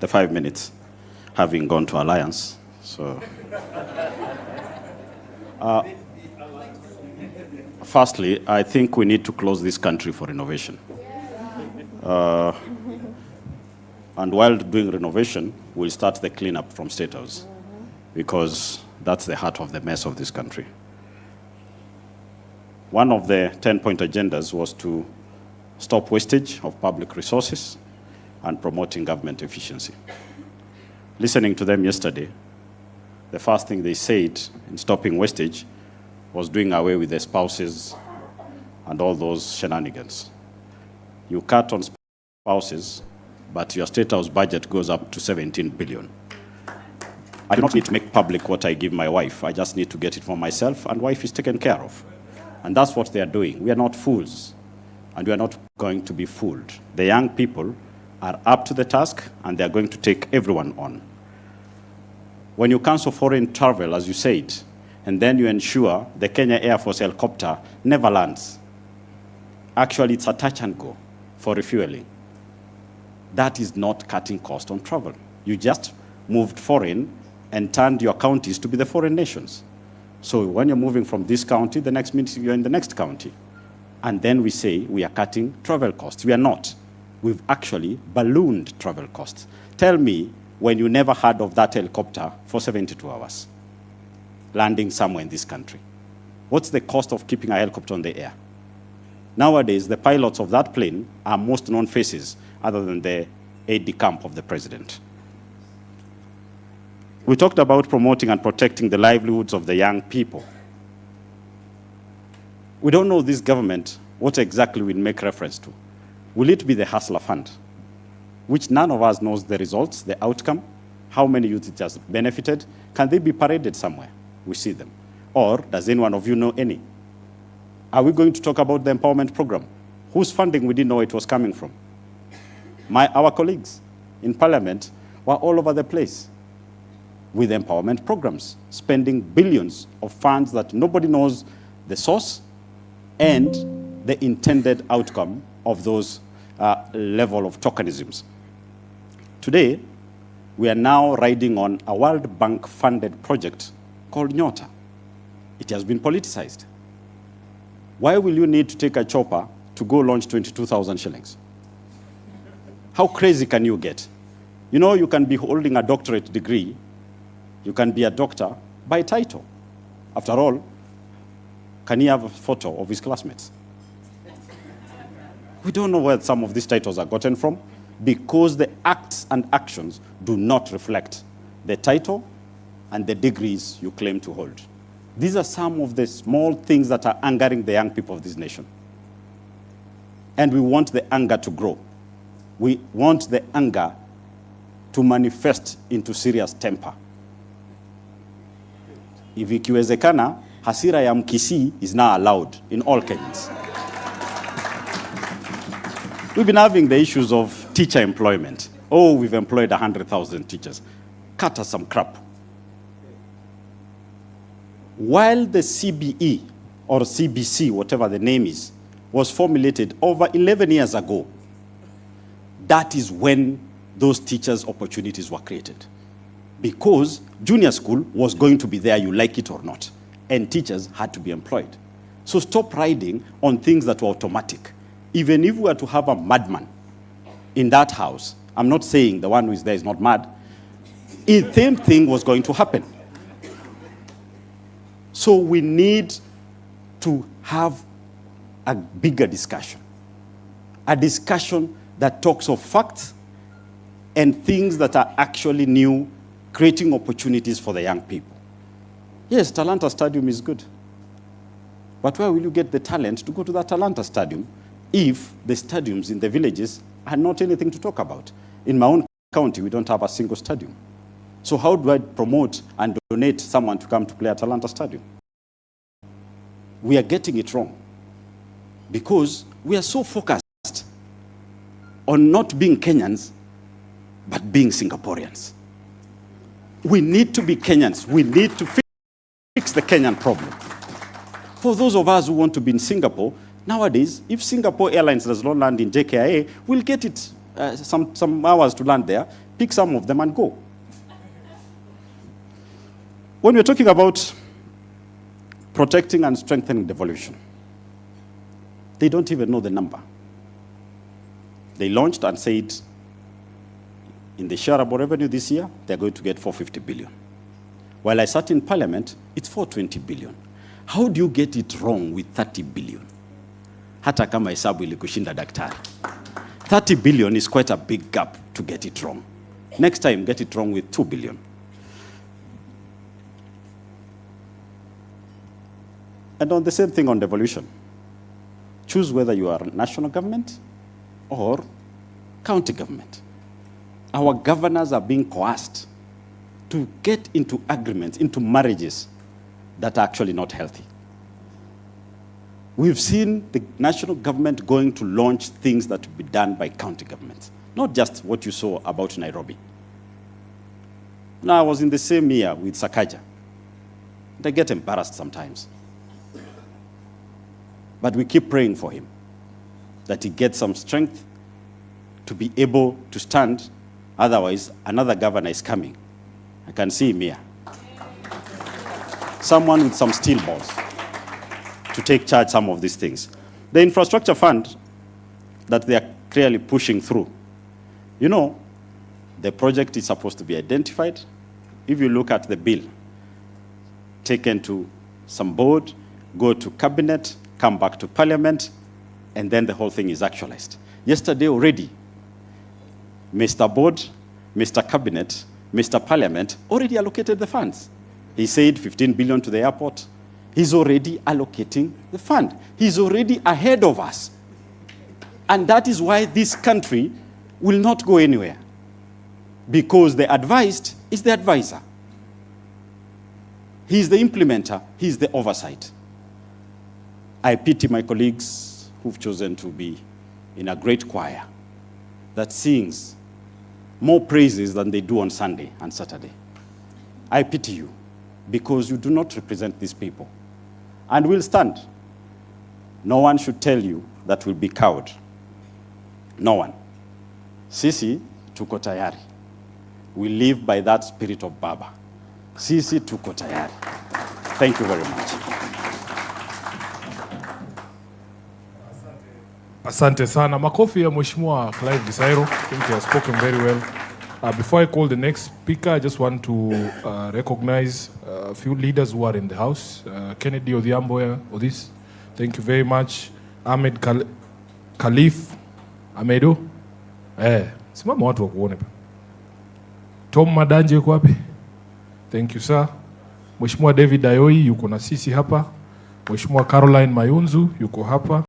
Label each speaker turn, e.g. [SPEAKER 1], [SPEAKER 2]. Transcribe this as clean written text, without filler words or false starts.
[SPEAKER 1] the 5 minutes, having gone to Alliance. So, firstly, I think we need to close this country for renovation. And while doing renovation, we'll start the cleanup from State House, because that's the heart of the mess of this country. One of the 10-point agendas was to stop wastage of public resources and promoting government efficiency. Listening to them yesterday, the first thing they said in stopping wastage was doing away with the spouses and all those shenanigans. You cut on spouses, but your State House budget goes up to 17 billion. I do not need to make public what I give my wife. I just need to get it for myself, and wife is taken care of. And that's what they are doing. We are not fools, and we are not going to be fooled. The young people are up to the task, and they are going to take everyone on. When you cancel foreign travel, as you said, and then you ensure the Kenya Air Force helicopter never lands, actually it's a touch and go for refueling. That is not cutting cost on travel. You just moved foreign and turned your counties to be the foreign nations. So when you're moving from this county, the next minute you're in the next county. And then we say we are cutting travel costs. We are not. We've actually ballooned travel costs. Tell me when you never heard of that helicopter for 72 hours, landing somewhere in this country. What's the cost of keeping a helicopter on the air? Nowadays, the pilots of that plane are most known faces other than the aide-de-camp of the president. We talked about promoting and protecting the livelihoods of the young people. We don't know this government what exactly we'll make reference to. Will it be the Hustler Fund, which none of us knows the results, the outcome, how many youth it has benefited? Can they be paraded somewhere? We see them. Or does any one of you know any? Are we going to talk about the empowerment program? Whose funding we didn't know it was coming from? Our colleagues in Parliament were all over the place with empowerment programs, spending billions of funds that nobody knows the source and the intended outcome of those level of tokenisms. Today, we are now riding on a World Bank-funded project called Nyota. It has been politicized. Why will you need to take a chopper to go launch 22,000 shillings? How crazy can you get? You know, you can be holding a doctorate degree, you can be a doctor by title. After all, can he have a photo of his classmates? We don't know where some of these titles are gotten from because the acts and actions do not reflect the title and the degrees you claim to hold. These are some of the small things that are angering the young people of this nation. And we want the anger to grow. We want the anger to manifest into serious temper. If ikiwezekana, hasira ya Mkisii is now allowed in all Kenyans. We've been having the issues of teacher employment. Oh, we've employed 100,000 teachers. Cut us some crap. While the CBE, or CBC, whatever the name is, was formulated over 11 years ago, that is when those teachers' opportunities were created. Because junior school was going to be there, you like it or not, and teachers had to be employed. So stop riding on things that were automatic. Even if we were to have a madman in that house, I'm not saying the one who is there is not mad, the same thing was going to happen. So we need to have a bigger discussion, a discussion that talks of facts and things that are actually new, creating opportunities for the young people. Yes, Talanta Stadium is good. But where will you get the talent to go to that Talanta Stadium if the stadiums in the villages are not anything to talk about? In my own county, we don't have a single stadium. So how do I promote and donate someone to come to play at Talanta Stadium? We are getting it wrong because we are so focused on not being Kenyans, but being Singaporeans. We need to be Kenyans. We need to fix the Kenyan problem. For those of us who want to be in Singapore, nowadays, if Singapore Airlines does not land in JKIA, we'll get it some hours to land there, pick some of them and go. When we're talking about protecting and strengthening devolution, they don't even know the number. They launched and said in the shareable revenue this year, they're going to get 450 billion. While I sat in parliament, it's 420 billion. How do you get it wrong with 30 billion? Hata kama hesabu ilikushinda daktari. 30 billion is quite a big gap to get it wrong. Next time, get it wrong with 2 billion. And on the same thing on devolution, choose whether you are national government or county government. Our governors are being coerced to get into agreements, into marriages that are actually not healthy. We've seen the national government going to launch things that will be done by county governments, not just what you saw about Nairobi. Now, I was in the same year with Sakaja. They get embarrassed sometimes. But we keep praying for him, that he gets some strength to be able to stand. Otherwise, another governor is coming. I can see him here. Someone with some steel balls to take charge some of these things. The infrastructure fund that they are clearly pushing through, you know, the project is supposed to be identified. If you look at the bill, taken to some board, go to cabinet, come back to parliament, and then the whole thing is actualized. Yesterday already, Mr. Board, Mr. Cabinet, Mr. Parliament already allocated the funds. He said 15 billion to the airport. He's already allocating the fund. He's already ahead of us. And that is why this country will not go anywhere. Because the advised is the advisor. He's the implementer, he's the oversight. I pity my colleagues who've chosen to be in a great choir that sings more praises than they do on Sunday and Saturday. I pity you because you do not represent these people. And we'll stand. No one should tell you that we'll be cowed. No one. Sisi tuko tayari. We live by that spirit of Baba. Sisi tuko tayari. Thank you very much.
[SPEAKER 2] Asante sana. Makofi ya Mheshimiwa Clive Gasairo. I think he has spoken very well. Before I call the next speaker, I just want to recognize a few leaders who are in the house. Kennedy Odhiambo Odis, thank you very much. Ahmed Khalif Amedo. Simama watu wakuone. Tom Madanje yuko wapi? Thank you sir. Mheshimiwa David Ayoi yuko na sisi hapa. Mheshimiwa Caroline Mayunzu yuko hapa.